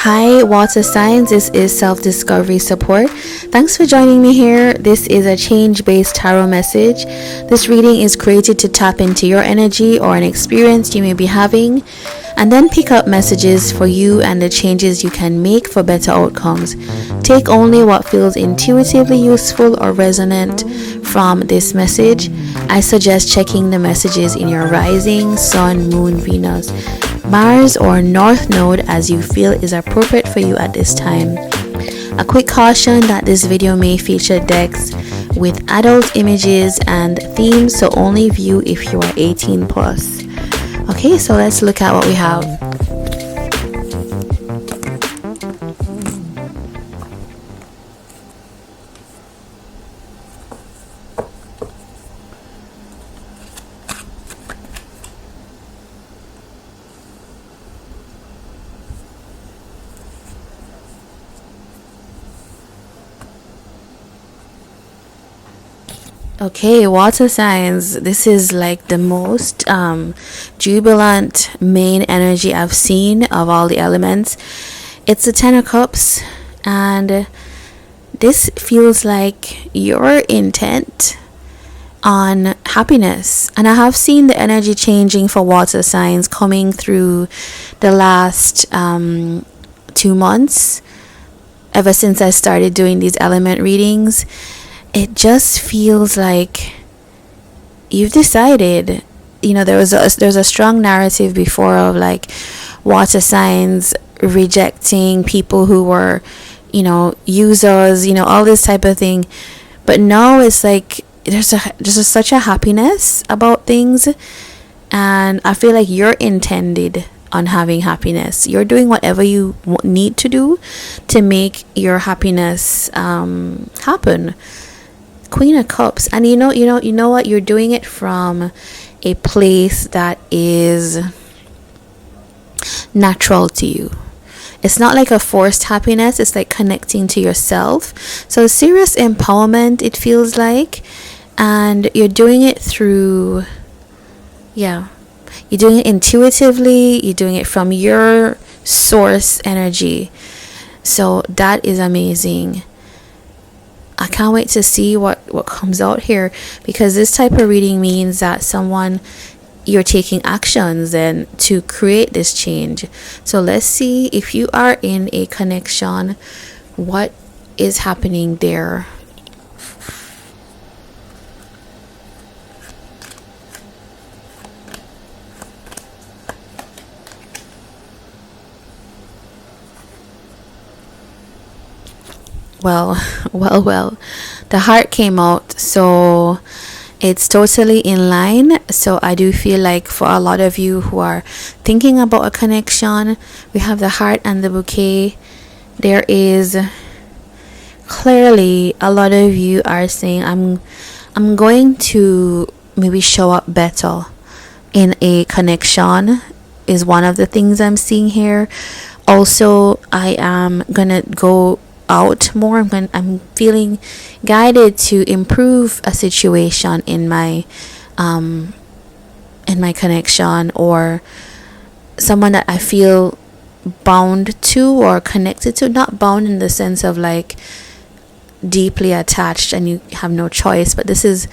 Hi, water signs. This is self discovery support. Thanks for joining me here. This is a change based tarot message. This reading is created to tap into your energy or an experience you may be having, and then pick up messages for you and the changes you can make for better outcomes. Take only what feels intuitively useful or resonant from this message. I suggest checking the messages in your rising, sun, moon, Venus, Mars, or North Node as you feel is appropriate for you at this time. A quick caution that this video may feature decks with adult images and themes, so only view if you are 18 plus. Okay, so let's look at what we have. Okay, water signs. This is like the most jubilant main energy I've seen of all the elements. It's the 10 of cups, and this feels like your intent on happiness. And I have seen the energy changing for water signs coming through the last 2 months, ever since I started doing these element readings. It just feels like you've decided. There's a strong narrative before of like water signs rejecting people who were, users, all this type of thing. But now it's like there's such a happiness about things, and I feel like you're intended on having happiness. You're doing whatever you need to do to make your happiness happen. Queen of Cups, and you know what, you're doing it from a place that is natural to you. It's not like a forced happiness. It's like connecting to yourself. So serious empowerment, it feels like, and you're doing it through, you're doing it intuitively. You're doing it from your source energy. So that is amazing. I can't wait to see what comes out here, because this type of reading means that you're taking actions then to create this change. So let's see if you are in a connection, what is happening there. Well, the heart came out, so it's totally in line. So I do feel like for a lot of you who are thinking about a connection, we have the heart and the bouquet. There is clearly a lot of you are saying, I'm going to maybe show up better in a connection, is one of the things I'm seeing here. Also, I am gonna go out more. I'm feeling guided to improve a situation in my connection, or someone that I feel bound to or connected to. Not bound in the sense of like deeply attached and you have no choice, but there's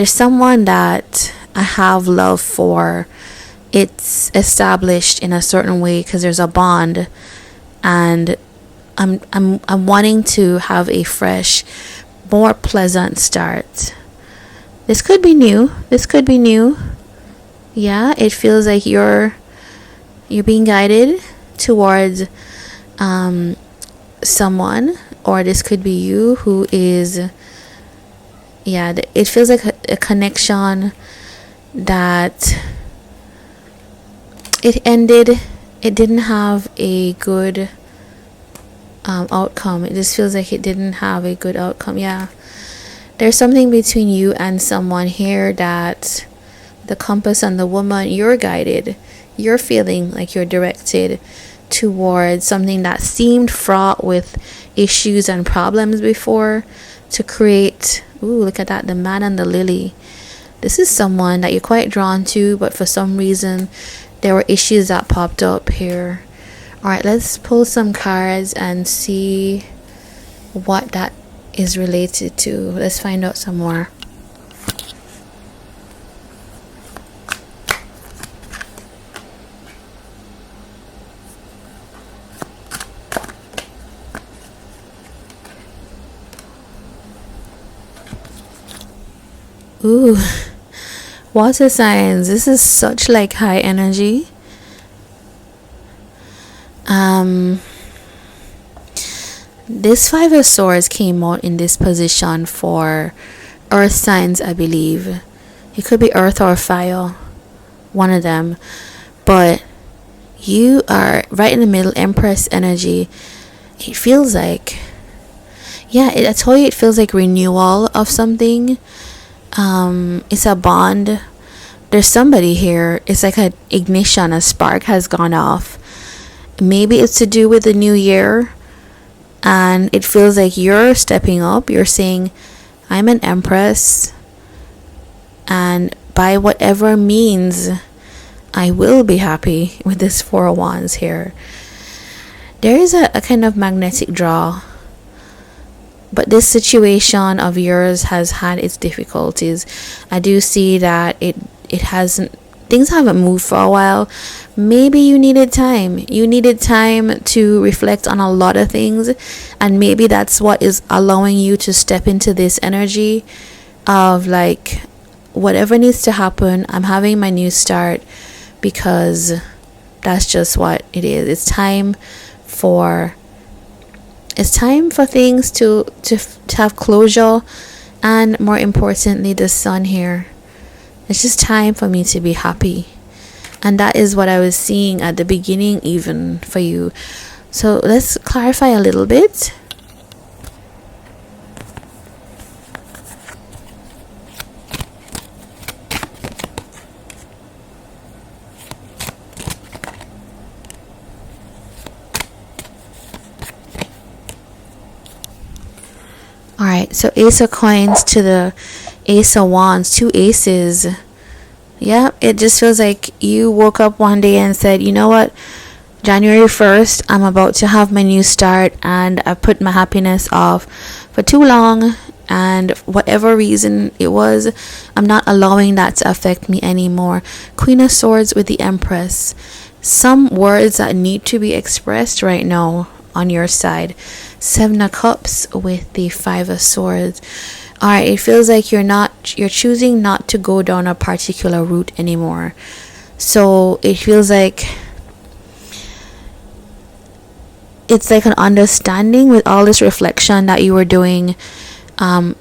someone that I have love for. It's established in a certain way because there's a bond, and I'm wanting to have a fresh, more pleasant start. This could be new. Yeah, it feels like you're being guided towards someone, or this could be you who is, it feels like a connection that it ended. It didn't have a good outcome. It just feels like it didn't have a good outcome. There's something between you and someone here that the compass and the woman, you're guided. You're feeling like you're directed towards something that seemed fraught with issues and problems before, to create, look at that, the man and the lily. This is someone that you're quite drawn to, but for some reason there were issues that popped up here. All right, let's pull some cards and see what that is related to. Let's find out some more. Ooh, water signs. This is such like high energy. This Five of Swords came out in this position for earth signs, I believe. It could be earth or fire, one of them. But you are right in the middle, Empress energy. It feels like, I told you, it feels like renewal of something. It's a bond. There's somebody here. It's like an ignition, a spark has gone off. Maybe it's to do with the new year, and it feels like you're stepping up. You're saying, I'm an Empress, and by whatever means, I will be happy with this Four of Wands here. There is a kind of magnetic draw, but this situation of yours has had its difficulties. I do see that it hasn't, things haven't moved for a while. Maybe you needed time. You needed time to reflect on a lot of things, and maybe that's what is allowing you to step into this energy of like, whatever needs to happen, I'm having my new start, because that's just what it is. It's time for things to have closure, and more importantly, the Sun here. It's just time for me to be happy. And that is what I was seeing at the beginning, even for you. So let's clarify a little bit. Alright, so Ace of Coins to the Ace of Wands, two aces. Yeah, it just feels like you woke up one day and said, you know what, January 1st, I'm about to have my new start, and I put my happiness off for too long, and whatever reason it was, I'm not allowing that to affect me anymore. Queen of Swords with the Empress. Some words that need to be expressed right now on your side. Seven of Cups with the Five of Swords. Alright, it feels like you're choosing not to go down a particular route anymore. So it feels like it's like an understanding with all this reflection that you were doing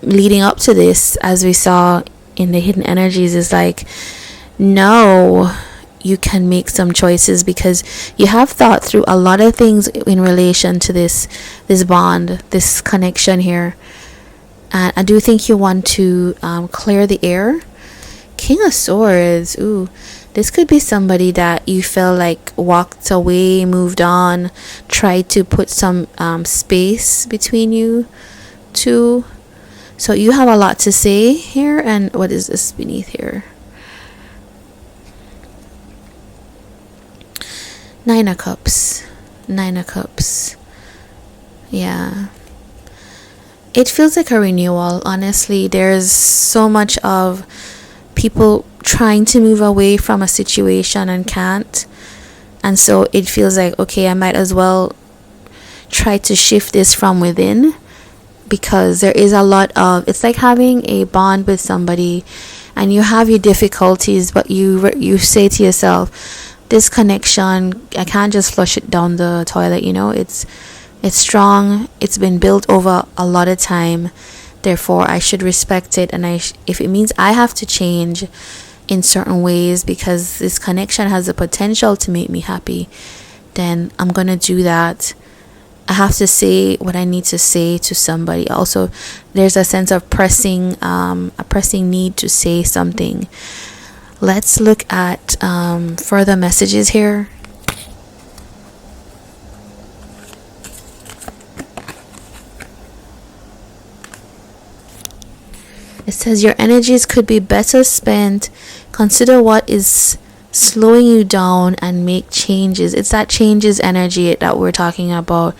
leading up to this, as we saw in the hidden energies, is like, no, you can make some choices, because you have thought through a lot of things in relation to this bond, this connection here. And I do think you want to clear the air. King of Swords. Ooh, this could be somebody that you felt like walked away, moved on, tried to put some space between you two. So you have a lot to say here. And what is this beneath here? Nine of Cups. Nine of Cups. Yeah. It feels like a renewal, honestly. There's so much of people trying to move away from a situation and can't. And so it feels like, okay, I might as well try to shift this from within, because there is a lot of, it's like having a bond with somebody and you have your difficulties, but you say to yourself, this connection, I can't just flush it down the toilet, it's strong, it's been built over a lot of time, therefore I should respect it. And if it means I have to change in certain ways because this connection has the potential to make me happy, then I'm gonna do that. I have to say what I need to say to somebody. Also, there's a sense of a pressing need to say something. Let's look at further messages here. It says your energies could be better spent. Consider what is slowing you down and make changes. It's that changes energy that we're talking about.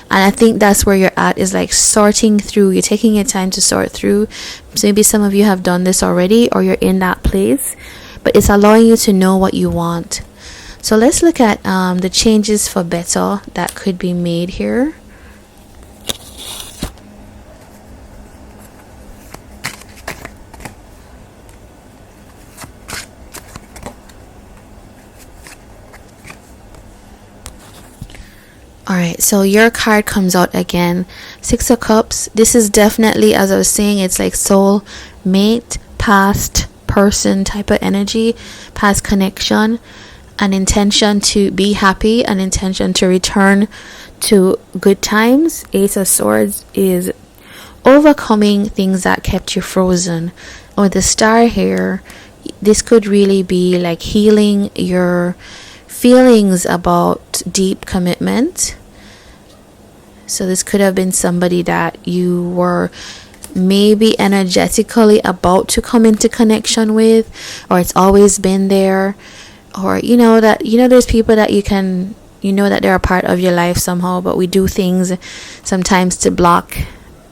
And I think that's where you're at, is like sorting through. You're taking your time to sort through. So maybe some of you have done this already, or you're in that place, but it's allowing you to know what you want. So let's look at the changes for better that could be made here. Alright, so your card comes out again. Six of Cups. This is definitely, as I was saying, it's like soul mate, past person type of energy, past connection, an intention to be happy, an intention to return to good times. Ace of Swords is overcoming things that kept you frozen. With the star here, this could really be like healing your feelings about deep commitment. So this could have been somebody that you were maybe energetically about to come into connection with, or it's always been there, or there's people that you can, that they're a part of your life somehow, but we do things sometimes to block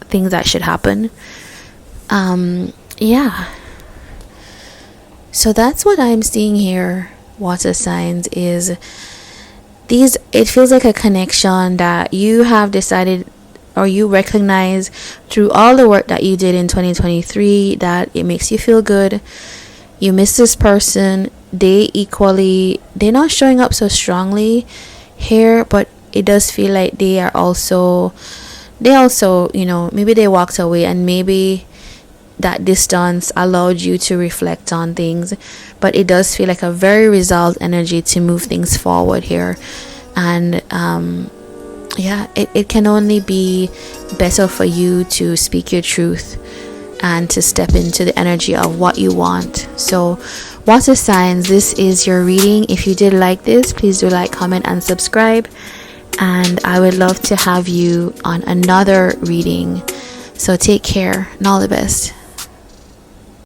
things that should happen. So that's what I'm seeing here, water signs, is it feels like a connection that you have decided, or you recognize through all the work that you did in 2023, that it makes you feel good. You miss this person. They're not showing up so strongly here, but it does feel like they also, maybe they walked away, and maybe that distance allowed you to reflect on things, but it does feel like a very resolved energy to move things forward here. And it can only be better for you to speak your truth and to step into the energy of what you want. So water signs, this is your reading. If you did like this, please do like, comment, and subscribe, and I would love to have you on another reading. So take care and all the best.